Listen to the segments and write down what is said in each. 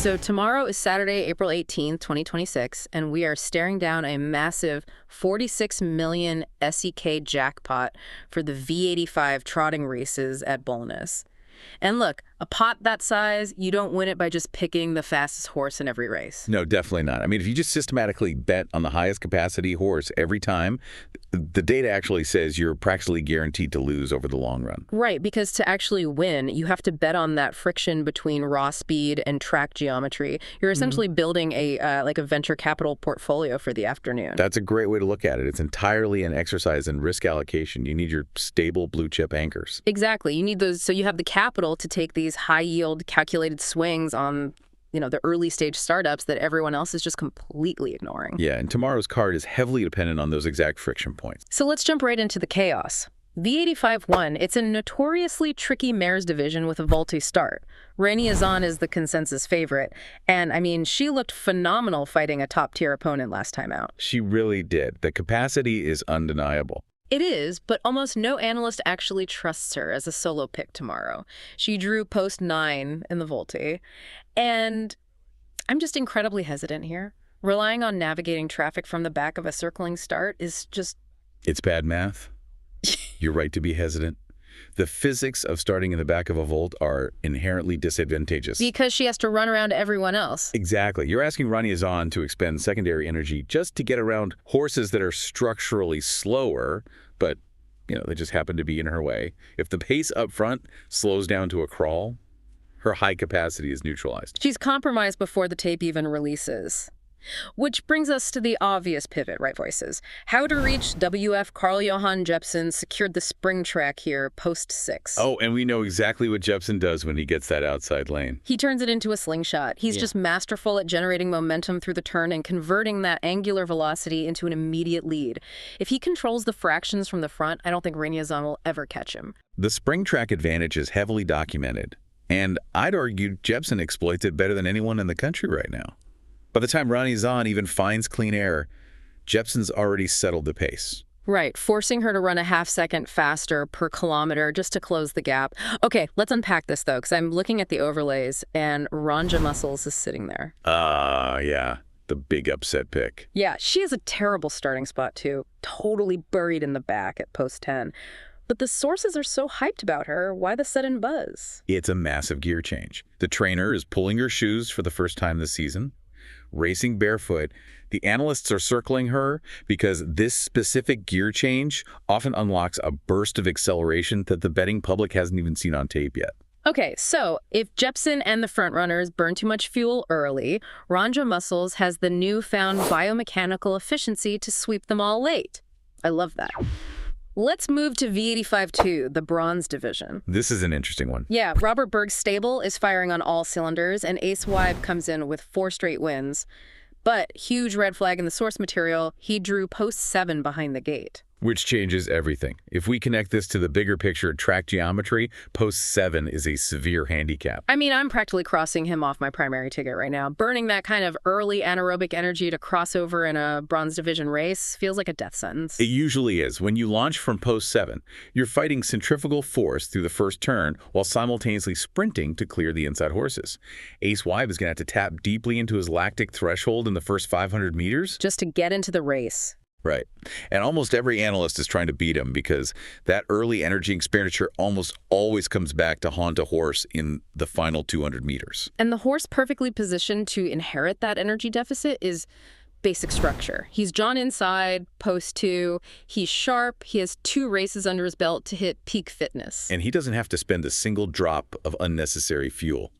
So tomorrow is Saturday, April 18th, 2026, and we are staring down a massive 46 million SEK jackpot for the V85 trotting races at Bollnäs. And look, a pot that size, you don't win it by just picking the fastest horse in every race. No, definitely not. I mean, if you just systematically bet on the highest capacity horse every time, the data actually says you're practically guaranteed to lose over the long run. Right, because to actually win, you have to bet on that friction between raw speed and track geometry. You're essentially building a venture capital portfolio for the afternoon. That's a great way to look at it. It's entirely an exercise in risk allocation. You need your stable blue chip anchors. Exactly. You need those, so you have the capital to take these high-yield calculated swings on the early stage startups that everyone else is just completely ignoring. Yeah, and tomorrow's card is heavily dependent on those exact friction points. So let's jump right into the chaos. V85 won. It's a notoriously tricky mares division with a vaulty start. Reni Azan is the consensus favorite. And, I mean, she looked phenomenal fighting a top-tier opponent last time out. She really did. The capacity is undeniable. It is, but almost no analyst actually trusts her as a solo pick tomorrow. She drew post 9 in the Volte, and I'm just incredibly hesitant here. Relying on navigating traffic from the back of a circling start is just... It's bad math. You're right to be hesitant. The physics of starting in the back of a Volt are inherently disadvantageous. Because she has to run around everyone else. Exactly. You're asking Reni Azan to expend secondary energy just to get around horses that are structurally slower, but, they just happen to be in her way. If the pace up front slows down to a crawl, her high capacity is neutralized. She's compromised before the tape even releases. Which brings us to the obvious pivot, right, voices? How to reach WF Carl-Johan Jeppson secured the spring track here post 6. Oh, and we know exactly what Jeppson does when he gets that outside lane. He turns it into a slingshot. He's just masterful at generating momentum through the turn and converting that angular velocity into an immediate lead. If he controls the fractions from the front, I don't think Reni Azan will ever catch him. The spring track advantage is heavily documented, and I'd argue Jeppson exploits it better than anyone in the country right now. By the time Reni Azan even finds clean air, Jeppson's already settled the pace. Right, forcing her to run a half-second faster per kilometer just to close the gap. Okay, let's unpack this, though, because I'm looking at the overlays, and Ranja Muscles is sitting there. Yeah, the big upset pick. Yeah, she has a terrible starting spot, too. Totally buried in the back at post 10. But the sources are so hyped about her. Why the sudden buzz? It's a massive gear change. The trainer is pulling her shoes for the first time this season. Racing barefoot, the analysts are circling her because this specific gear change often unlocks a burst of acceleration that the betting public hasn't even seen on tape yet. Okay, so if Jeppson and the frontrunners burn too much fuel early, Ranja Muscles has the newfound biomechanical efficiency to sweep them all late. I love that. Let's move to V85-2, the bronze division. This is an interesting one. Yeah, Robert Berg's stable is firing on all cylinders, and Ace Wibe comes in with 4 straight wins. But huge red flag in the source material, he drew post 7 behind the gate. Which changes everything. If we connect this to the bigger picture track geometry, post 7 is a severe handicap. I mean, I'm practically crossing him off my primary ticket right now. Burning that kind of early anaerobic energy to cross over in a bronze division race feels like a death sentence. It usually is. When you launch from post 7, you're fighting centrifugal force through the first turn while simultaneously sprinting to clear the inside horses. Ace Wibe is going to have to tap deeply into his lactic threshold in the first 500 meters. Just to get into the race. Right. And almost every analyst is trying to beat him because that early energy expenditure almost always comes back to haunt a horse in the final 200 meters. And the horse perfectly positioned to inherit that energy deficit is basic structure. He's drawn inside, post 2. He's sharp. He has 2 races under his belt to hit peak fitness. And he doesn't have to spend a single drop of unnecessary fuel.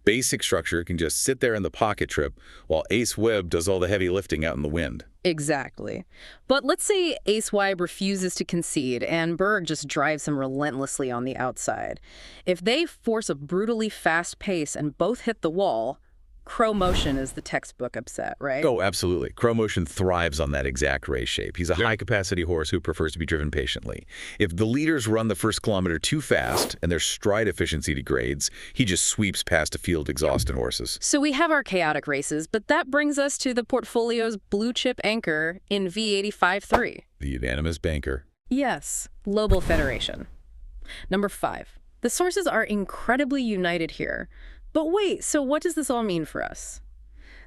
Basic structure can just sit there in the pocket trip while Ace Wibe does all the heavy lifting out in the wind. Exactly. But let's say Ace Wibe refuses to concede and Berg just drives him relentlessly on the outside. If they force a brutally fast pace and both hit the wall, Crow Motion is the textbook upset, right? Oh, absolutely. Crow Motion thrives on that exact race shape. He's a high-capacity horse who prefers to be driven patiently. If the leaders run the first kilometer too fast and their stride efficiency degrades, he just sweeps past a field exhausted horses. So we have our chaotic races, but that brings us to the portfolio's blue-chip anchor in V85-3. The unanimous banker. Yes, Lobel Federation. Number 5. The sources are incredibly united here. But wait, so what does this all mean for us?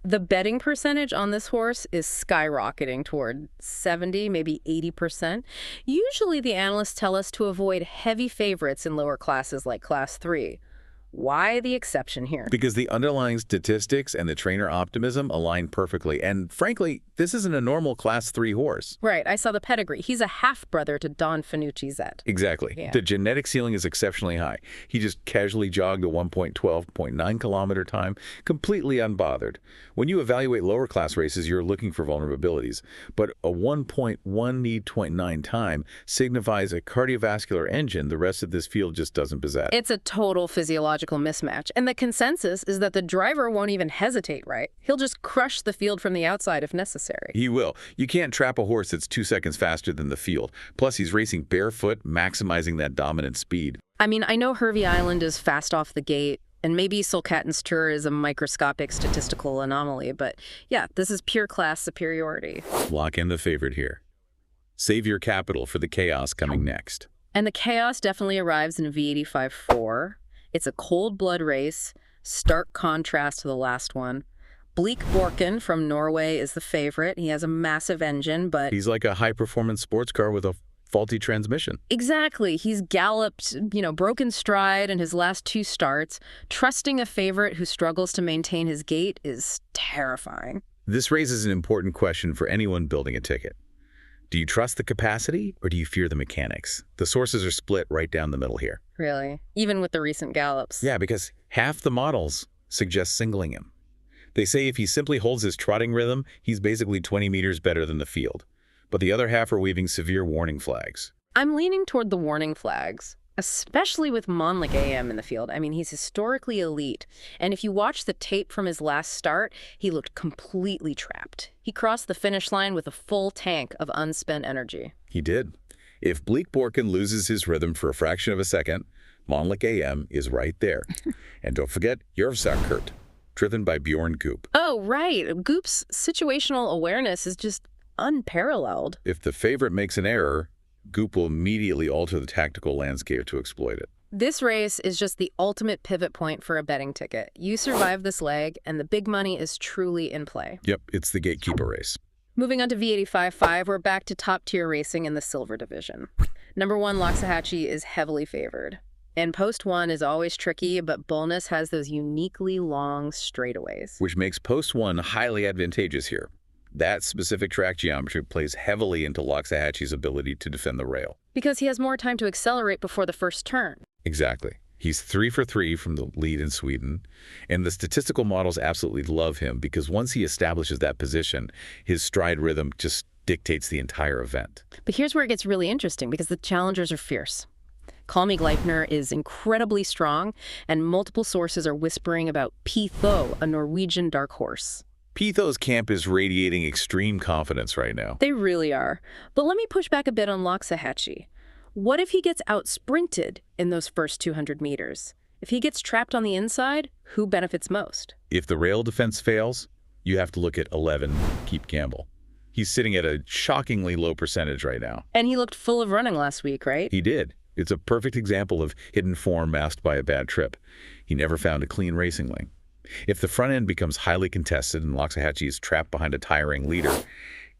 The betting percentage on this horse is skyrocketing toward 70, maybe 80%. Usually the analysts tell us to avoid heavy favorites in lower classes like Class 3. Why the exception here? Because the underlying statistics and the trainer optimism align perfectly. And frankly, this isn't a normal Class 3 horse. Right, I saw the pedigree. He's a half-brother to Don Fanucci's Zet. Exactly. Yeah. The genetic ceiling is exceptionally high. He just casually jogged a 1.12.9 kilometer time, completely unbothered. When you evaluate lower class races, you're looking for vulnerabilities. But a 1.1.9 time signifies a cardiovascular engine the rest of this field just doesn't possess. It's a total physiological mismatch. And the consensus is that the driver won't even hesitate, right? He'll just crush the field from the outside if necessary. He will. You can't trap a horse that's 2 seconds faster than the field. Plus, he's racing barefoot, maximizing that dominant speed. I mean, I know Hervey Island is fast off the gate, and maybe Sulcaton's Tour is a microscopic statistical anomaly, but yeah, this is pure class superiority. Lock in the favorite here. Save your capital for the chaos coming next. And the chaos definitely arrives in V85-4. It's a cold-blood race, stark contrast to the last one. Bleak Borken from Norway is the favorite. He has a massive engine, but... He's like a high-performance sports car with a faulty transmission. Exactly. He's galloped, broken stride in his last 2 starts. Trusting a favorite who struggles to maintain his gait is terrifying. This raises an important question for anyone building a ticket. Do you trust the capacity or do you fear the mechanics? The sources are split right down the middle here. Really? Even with the recent gallops? Yeah, because half the models suggest singling him. They say if he simply holds his trotting rhythm, he's basically 20 meters better than the field. But the other half are waving severe warning flags. I'm leaning toward the warning flags, especially with Monlik AM in the field. I mean, he's historically elite. And if you watch the tape from his last start, he looked completely trapped. He crossed the finish line with a full tank of unspent energy. He did. If Bleak Borken loses his rhythm for a fraction of a second, Monlik AM is right there. And don't forget Kurt, driven by Bjorn Goop. Oh, right. Goop's situational awareness is just unparalleled. If the favorite makes an error, Goop will immediately alter the tactical landscape to exploit it. This race is just the ultimate pivot point for a betting ticket. You survive this leg, and the big money is truly in play. Yep, it's the gatekeeper race. Moving on to V85-5, we're back to top-tier racing in the silver division. Number 1, Loxahatchee is heavily favored. And post 1 is always tricky, but Bollnäs has those uniquely long straightaways. Which makes post 1 highly advantageous here. That specific track geometry plays heavily into Loxahatchee's ability to defend the rail. Because he has more time to accelerate before the first turn. Exactly. He's 3 for 3 from the lead in Sweden, and the statistical models absolutely love him because once he establishes that position, his stride rhythm just dictates the entire event. But here's where it gets really interesting because the challengers are fierce. Call Me Gleipnir is incredibly strong, and multiple sources are whispering about Pitho, a Norwegian dark horse. Pitho's camp is radiating extreme confidence right now. They really are. But let me push back a bit on Loxahatchee. What if he gets out-sprinted in those first 200 meters? If he gets trapped on the inside, who benefits most? If the rail defense fails, you have to look at 11, Keep Gamble. He's sitting at a shockingly low percentage right now. And he looked full of running last week, right? He did. It's a perfect example of hidden form masked by a bad trip. He never found a clean racing lane. If the front end becomes highly contested and Loxahatchee is trapped behind a tiring leader,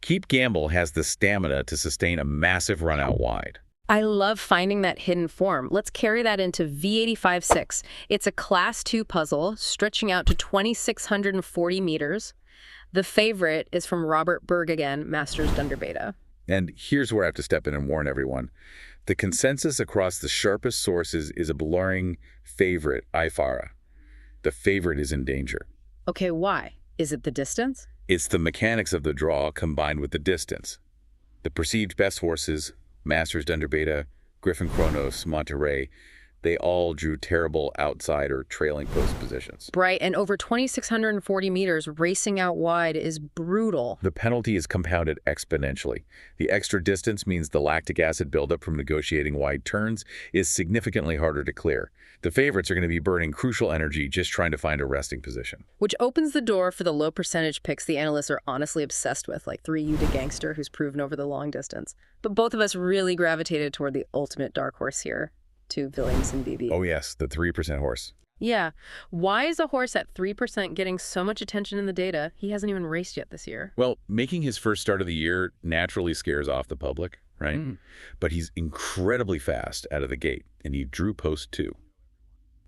Keep Gamble has the stamina to sustain a massive run out wide. I love finding that hidden form. Let's carry that into V85-6. It's a Class 2 puzzle stretching out to 2,640 meters. The favorite is from Robert Berg again, Masters Dunderbeta. And here's where I have to step in and warn everyone. The consensus across the sharpest sources is a blurring favorite, Ifara. The favorite is in danger. Okay, why? Is it the distance? It's the mechanics of the draw combined with the distance. The perceived best horses, Masters Dunderbeta, Griffin Kronos, Monterey, they all drew terrible outside or trailing post positions. Right, and over 2,640 meters, racing out wide is brutal. The penalty is compounded exponentially. The extra distance means the lactic acid buildup from negotiating wide turns is significantly harder to clear. The favorites are going to be burning crucial energy just trying to find a resting position. Which opens the door for the low percentage picks the analysts are honestly obsessed with, like 3U to Gangster, who's proven over the long distance. But both of us really gravitated toward the ultimate dark horse here. To Williams and BB. Oh yes, the 3% horse. Yeah. Why is a horse at 3% getting so much attention in the data? He hasn't even raced yet this year. Well, making his first start of the year naturally scares off the public, right? But he's incredibly fast out of the gate, and he drew post 2.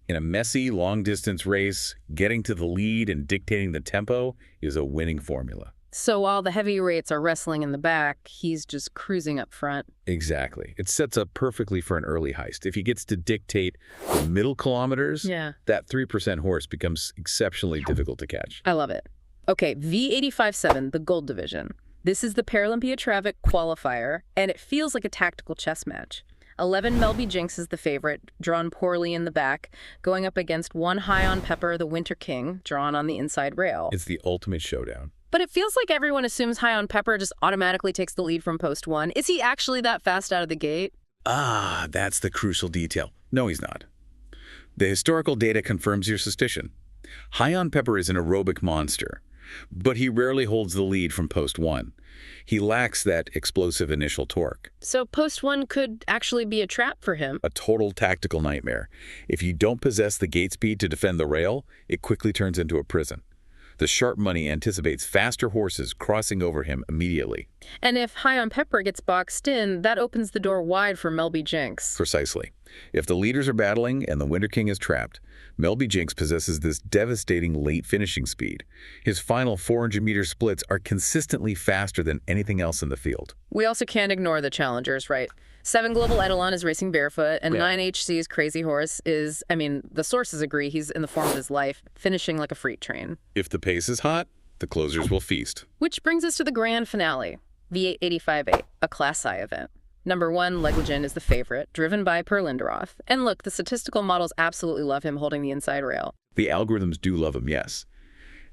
In a messy, long-distance race, getting to the lead and dictating the tempo is a winning formula. So while the heavyweights are wrestling in the back, he's just cruising up front. Exactly. It sets up perfectly for an early heist. If he gets to dictate the middle kilometers, that 3% horse becomes exceptionally difficult to catch. I love it. Okay, V85-7, the gold division. This is the Paralympia Traffic qualifier, and it feels like a tactical chess match. 11 Melby Jinx is the favorite, drawn poorly in the back, going up against 1 High on Pepper, the Winter King, drawn on the inside rail. It's the ultimate showdown. But it feels like everyone assumes High on Pepper just automatically takes the lead from post 1. Is he actually that fast out of the gate? Ah, that's the crucial detail. No, he's not. The historical data confirms your suspicion. High on Pepper is an aerobic monster, but he rarely holds the lead from post 1. He lacks that explosive initial torque. So post 1 could actually be a trap for him. A total tactical nightmare. If you don't possess the gate speed to defend the rail, it quickly turns into a prison. The sharp money anticipates faster horses crossing over him immediately. And if High on Pepper gets boxed in, that opens the door wide for Melby Jinx. Precisely. If the leaders are battling and the Winter King is trapped, Melby Jinx possesses this devastating late finishing speed. His final 400-meter splits are consistently faster than anything else in the field. We also can't ignore the challengers, right? 7 Global Eidolon is racing barefoot, and 9HC's Crazy Horse is, the sources agree he's in the form of his life, finishing like a freight train. If the pace is hot, the closers will feast. Which brings us to the grand finale, V85-8, a Class I event. Number 1, Legwagen is the favorite, driven by Per Linderoth. And look, the statistical models absolutely love him holding the inside rail. The algorithms do love him, yes.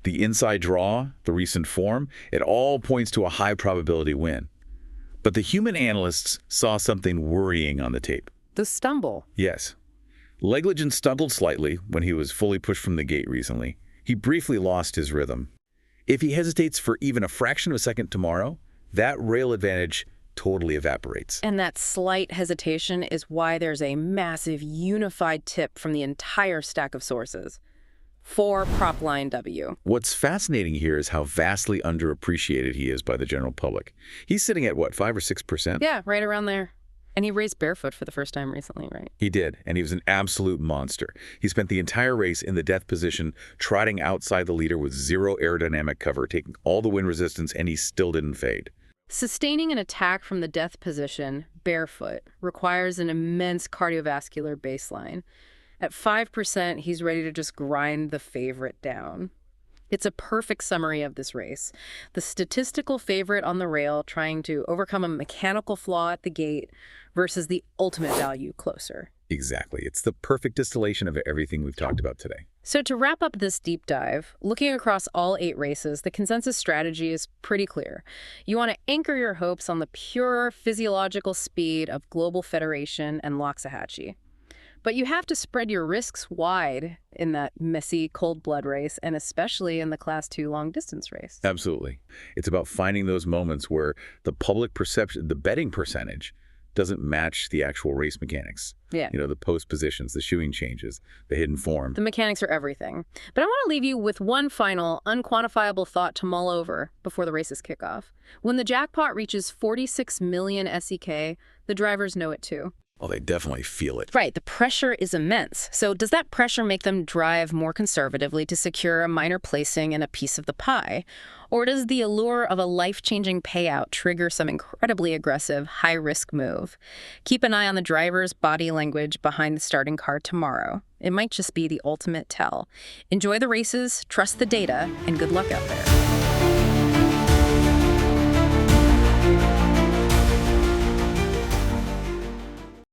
The inside draw, the recent form, it all points to a high probability win. But the human analysts saw something worrying on the tape. The stumble. Yes. Legwagen stumbled slightly when he was fully pushed from the gate recently. He briefly lost his rhythm. If he hesitates for even a fraction of a second tomorrow, that rail advantage totally evaporates. And that slight hesitation is why there's a massive unified tip from the entire stack of sources. For prop line W. What's fascinating here is how vastly underappreciated he is by the general public. He's sitting at, what, 5 or 6%? Yeah, right around there. And he raced barefoot for the first time recently, right? He did, and he was an absolute monster. He spent the entire race in the death position, trotting outside the leader with 0 aerodynamic cover, taking all the wind resistance, and he still didn't fade. Sustaining an attack from the death position, barefoot, requires an immense cardiovascular baseline. At 5%, he's ready to just grind the favorite down. It's a perfect summary of this race. The statistical favorite on the rail trying to overcome a mechanical flaw at the gate versus the ultimate value closer. Exactly. It's the perfect distillation of everything we've talked about today. So to wrap up this deep dive, looking across all 8 races, the consensus strategy is pretty clear. You want to anchor your hopes on the pure physiological speed of Global Federation and Loxahatchee. But you have to spread your risks wide in that messy, cold blood race, and especially in the Class 2 long-distance race. Absolutely. It's about finding those moments where the public perception, the betting percentage, doesn't match the actual race mechanics. Yeah. The post positions, the shoeing changes, the hidden form. The mechanics are everything. But I want to leave you with one final, unquantifiable thought to mull over before the races kick off. When the jackpot reaches 46 million SEK, the drivers know it too. Well, they definitely feel it. Right. The pressure is immense. So does that pressure make them drive more conservatively to secure a minor placing and a piece of the pie? Or does the allure of a life-changing payout trigger some incredibly aggressive, high-risk move? Keep an eye on the driver's body language behind the starting car tomorrow. It might just be the ultimate tell. Enjoy the races, trust the data, and good luck out there.